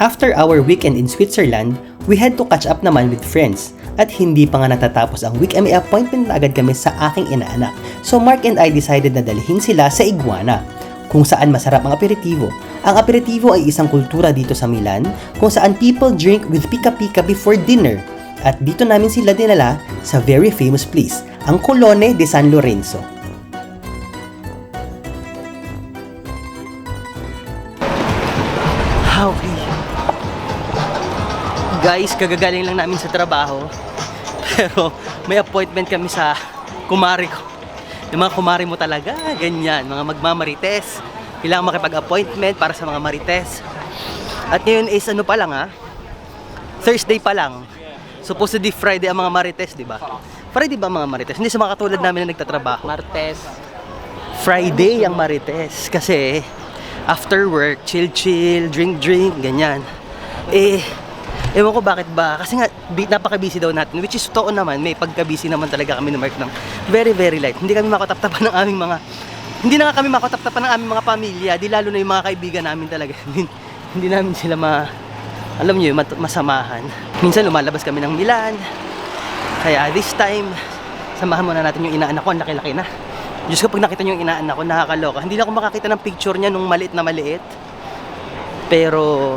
After our weekend in Switzerland, we had to catch up naman with friends. At hindi pa nga natatapos ang weekend, may appointment na agad kami sa aking inaanak. So Mark and I decided na dalhin sila sa Iguana, kung saan masarap ang aperitivo. Ang aperitivo ay isang kultura dito sa Milan, kung saan people drink with pika-pika before dinner. At dito namin sila dinala sa very famous place, ang Colone de San Lorenzo. Okay. Guys, kagagaling lang namin sa trabaho. Pero may appointment kami sa kumari ko. Yung mga kumari mo talaga, ganyan. Mga magmamarites. Kailangan makipag-appointment para sa mga marites. At ngayon is ano pa lang Thursday pa lang. Supposedly Friday ang mga marites, di ba? Friday ba mga marites? Hindi sa mga katulad namin na nagtatrabaho. Martes. Friday ang marites. Kasi after work, chill, drink, ganyan. Ewan ko bakit ba. Kasi nga, napaka-busy daw natin. Which is totoo naman, may pagka-busy naman talaga kami ni Mark ng very, very light. Hindi kami makataptapan ng aming mga... Hindi na nga kami makataptapan ng aming mga pamilya. Di lalo na yung mga kaibigan namin talaga. Hindi namin sila alam nyo, masamahan. Minsan lumalabas kami ng Milan. Kaya this time, samahan muna natin yung inaanak ko. Ang laki-laki na. Diyos ko, pag nakita nyo yung inaanak ko, nakakaloka. Hindi na ako makakita ng picture niya nung maliit na maliit. Pero...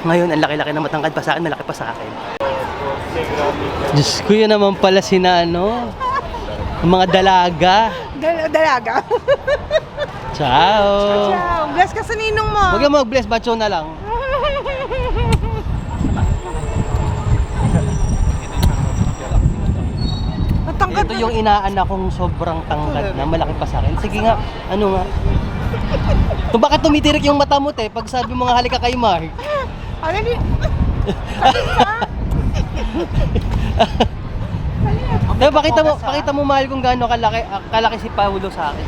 Ngayon, ang laki-laki na matangkad pa sa akin, malaki pa sa akin. Diyos ko, yun naman pala mga dalaga. Dalaga? Ciao! Ciao! Bless ka sa ninong mo! Huwag mo mag-bless, bacho na lang. Ito yung inaanak kong sobrang tangkad na, malaki pa sa akin. Sige nga, ano nga. Kung bakit tumitirik yung mata mo, pag sabi mo nga halika kay Mark. Ano ni? Diba, pakita mo mahal kung gaano kalaki si Paulo sa akin.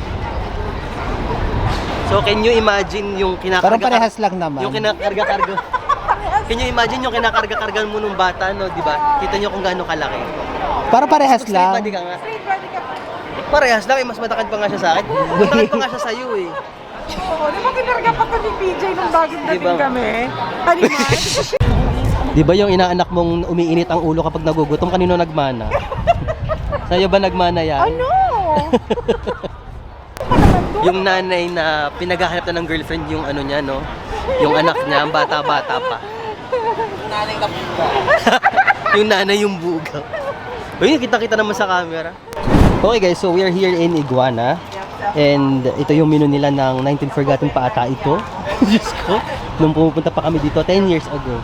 So can you imagine yung kinakarga? Parang parehas lang naman. Yung kinakarga-karga. Can you imagine yung kinakarga-karga mo nung bata, no, di ba? Kita niyo kung gaano kalaki. Parang parehas lang. Street body ka nga. Parehas lang, mas matakad pa nga siya sa akin. Matakad pa nga siya sa iyo eh. Oo, di ba kinarga pa to ni PJ nung bagong dating Diba? kami? Kanina? Di ba yung inaanak mong umiinit ang ulo kapag nagugutom, kanino nagmana? Sa'yo ba nagmana yan? Ano? Yung nanay na pinaghahanap na ng girlfriend yung ano niya, no? Yung anak niya, ang bata-bata pa. Yung nanay yung bugaw. Uy, kita-kita naman sa camera. Okay guys, so we are here in Iguana. And ito yung menu nila ng 19 Forgotten pa ata ito. Diyos ko, nung pumupunta pa kami dito 10 years ago.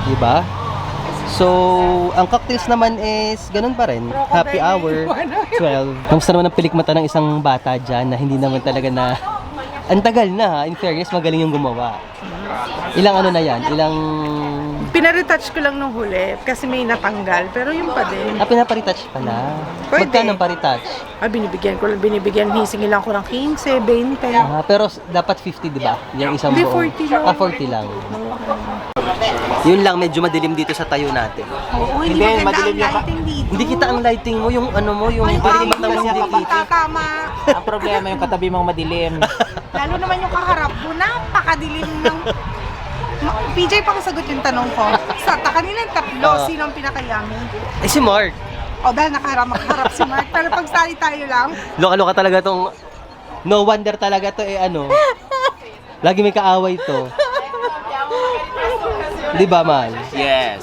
Diba? So, ang cocktails naman is ganun pa rin. Happy hour, 12. Kamusta naman ang pilikmata ng isang bata dyan na hindi naman talaga na... Ang tagal na ha, in fairness, magaling yung gumawa. Ilang ano na yan? Ilang... Pinaretouch ko lang nung huli kasi may natanggal, pero yun pa din. Pinaparetouch pala. Pwede. Magkano ang paretouch? Binibigyan, hisingin lang ko ng 15, 20. Pero dapat 50, di ba? Yung isang Hindi, buong. 40 lang. 40 lang. Yun lang, medyo madilim dito sa tayo natin. Oo, Hindi, maganda madilim ang yung lighting dito. Hindi kita ang lighting mo, yung ano mo, yung Ay, parang ay, mata mo hindi yung kita. tama. Ang problema yung katabi mong madilim. Lalo naman yung kaharap mo, napakadilim ng... PJ, pakisagot yung tanong ko. Sa kanilang tatlo, sino ang pinakayamin? Eh si Mark. O dahil nakaharap si Mark. Pero pag sali tayo lang, Loka-loka talaga tong... No wonder talaga to ano. Lagi may kaaway to. Di ba, Mal? Yes.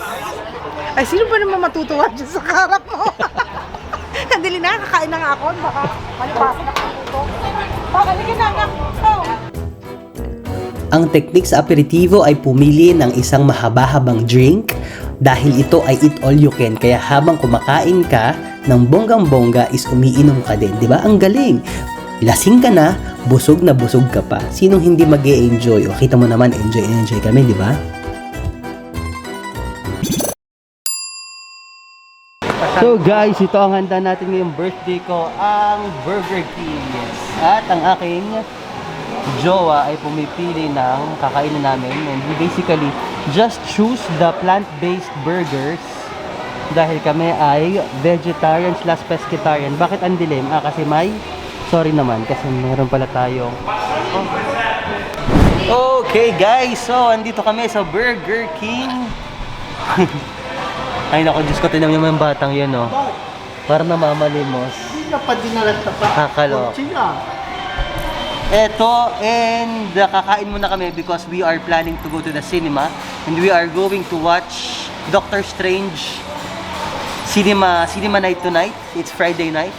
ay sino ba naman matutuwa dyan sa kaharap mo? Nadali na, kakain na nga ako. Baka malipasok ako dito. Halika na nga. Oh. Ang technique sa aperitivo ay pumili ng isang mahaba-habang drink dahil ito ay eat all you can. Kaya habang kumakain ka ng bonggang-bongga is umiinom ka din. Di ba? Ang galing! Lasing ka na busog ka pa. Sinong hindi mag-e-enjoy? O kita mo naman, enjoy kami, di ba? So guys, ito ang handa natin ngayong birthday ko, ang Burger King. At ang aking jowa ay pumipili ng kakainin namin, and we basically just choose the plant-based burgers dahil kami ay vegetarian / pescatarian. Bakit ang dilim? Kasi may sorry naman kasi meron pala tayong Okay guys, so andito kami sa Burger King. Ay naku, Diyos ko, tinan mo yung batang yun, oh. Parang namamalimos. Hindi na pa dinalat na pa. Kakalok. Eto, and kakain muna kami because we are planning to go to the cinema. And we are going to watch Doctor Strange Cinema night tonight. It's Friday night.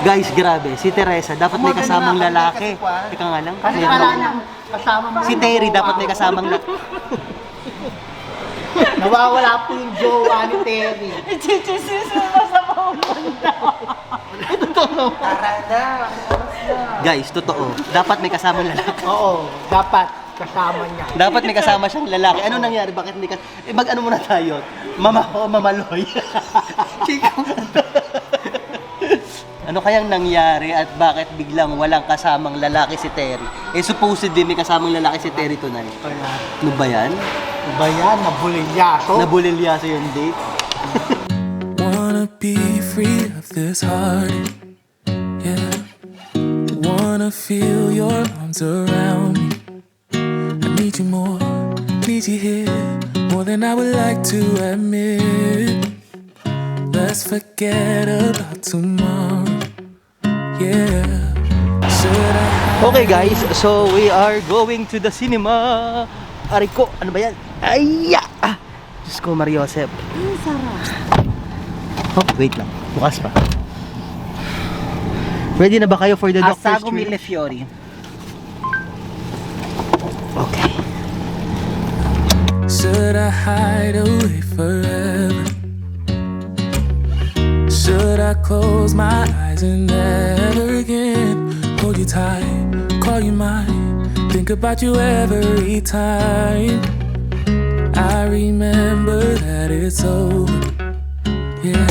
Guys, grabe. Si Teresa, dapat may kasamang lalaki. Teka nga lang. Kasi wala nang kasama mo. Si Terry, dapat may kasamang lalaki. Nawawala po yung jowa ni Terry. Guys, totoo. Dapat may kasamang lalaki. Oo, dapat kasama niya. Dapat may kasama siyang lalaki. Ano nangyari? Bakit hindi ka... mag-ano muna tayo? Mamaloy. Ano kayang nangyari at bakit biglang walang kasamang lalaki si Terry? Supposedly may kasamang lalaki si Terry tonight. Ano ba yan? Ba yan? Nabulilyaso? Nabulilyaso yung date? Wanna be free of this heart, yeah. Wanna feel your arms around me. I need you more, need you here, more than I would like to admit. Let's forget about tomorrow, yeah. Should I Okay guys, so we are going to the cinema. Aray ko, ano ba yan? Ayya! Diyos ko, Mariosep. Ang sarap. Oh, wait lang. Bukas pa. Ready na ba kayo for the Doctor Asago Strange? Millefiori. Okay. Should I hide away forever? Should I close my eyes and never again hold you tight, call you mine, think about you every time I remember that it's over, yeah.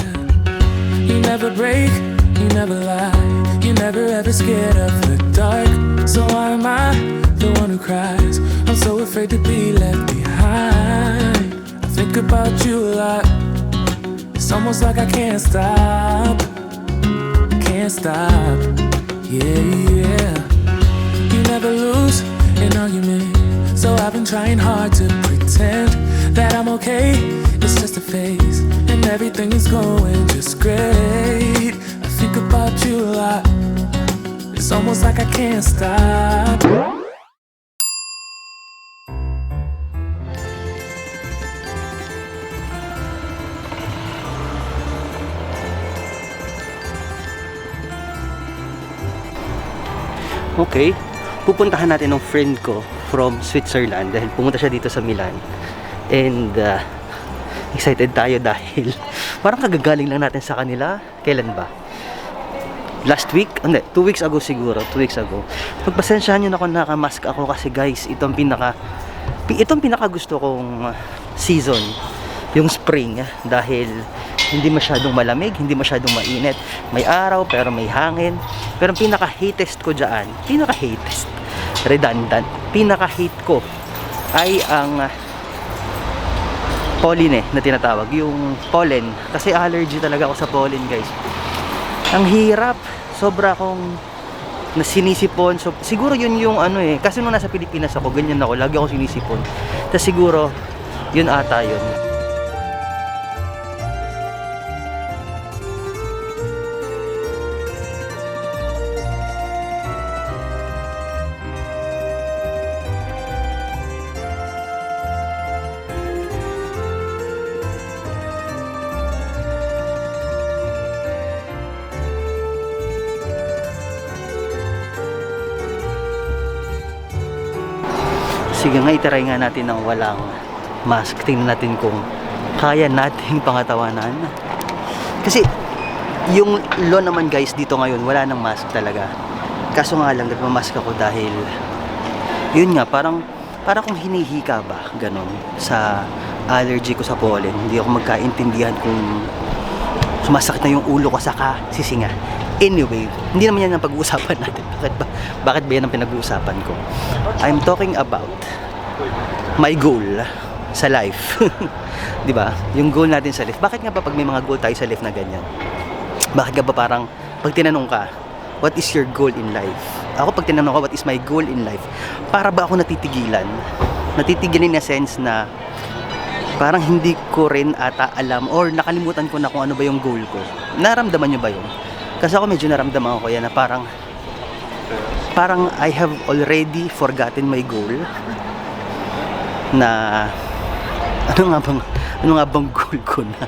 You never break, you never lie, you never ever scared of the dark. So why am I the one who cries? I'm so afraid to be left behind. I think about you a lot. It's almost like I can't stop, yeah, yeah. You never lose an argument, so I've been trying hard to pretend that I'm okay. It's just a phase, and everything is going just great. I think about you a lot. It's almost like I can't stop. Okay. Pupuntahan natin ng friend ko from Switzerland dahil pumunta siya dito sa Milan. And excited tayo dahil parang kagagaling lang natin sa kanila. Kailan ba? Last week? Hindi, 2 weeks ago siguro. 2 weeks ago. Pagpasensyahan nyo na kung nakamask ako kasi guys, itong pinaka gusto kong season. Yung spring. Dahil hindi masyadong malamig, hindi masyadong mainit. May araw pero may hangin. Pero ang pinaka-hatest ko dyan, redundant, pinaka-hate ko ay ang pollen na tinatawag, yung pollen. Kasi allergy talaga ako sa pollen guys. Ang hirap, sobra akong sinisipon. So, siguro yun yung kasi nung nasa Pilipinas ako, ganyan ako, lagi ako sinisipon. Tapos siguro, yun ata yun. Sige nga, itaray nga natin ng walang mask. Tingnan natin kung kaya nating pangatawanan. Kasi yung law naman guys dito ngayon, wala nang mask talaga. Kaso nga lang, nagmamask ako dahil yun nga, parang kung hinihika ba, ganun, sa allergy ko sa pollen. Hindi ako magkaintindihan kung sumasakit na yung ulo ko saka sisinga. Anyway, hindi naman yan ang pag-uusapan natin. Bakit ba yan ang pinag-uusapan ko? I'm talking about my goal sa life. Di ba? Yung goal natin sa life. Bakit nga ba pag may mga goal tayo sa life na ganyan? Bakit nga ba parang pag tinanong ka, what is your goal in life? Ako pag tinanong ko, what is my goal in life? Para ba ako natitigilan? Natitigilan in a sense na parang hindi ko rin ata alam or nakalimutan ko na kung ano ba yung goal ko. Naramdaman nyo ba yun? Kasi ako medyo naramdaman ko yan na parang I have already forgotten my goal na ano nga bang goal ko na?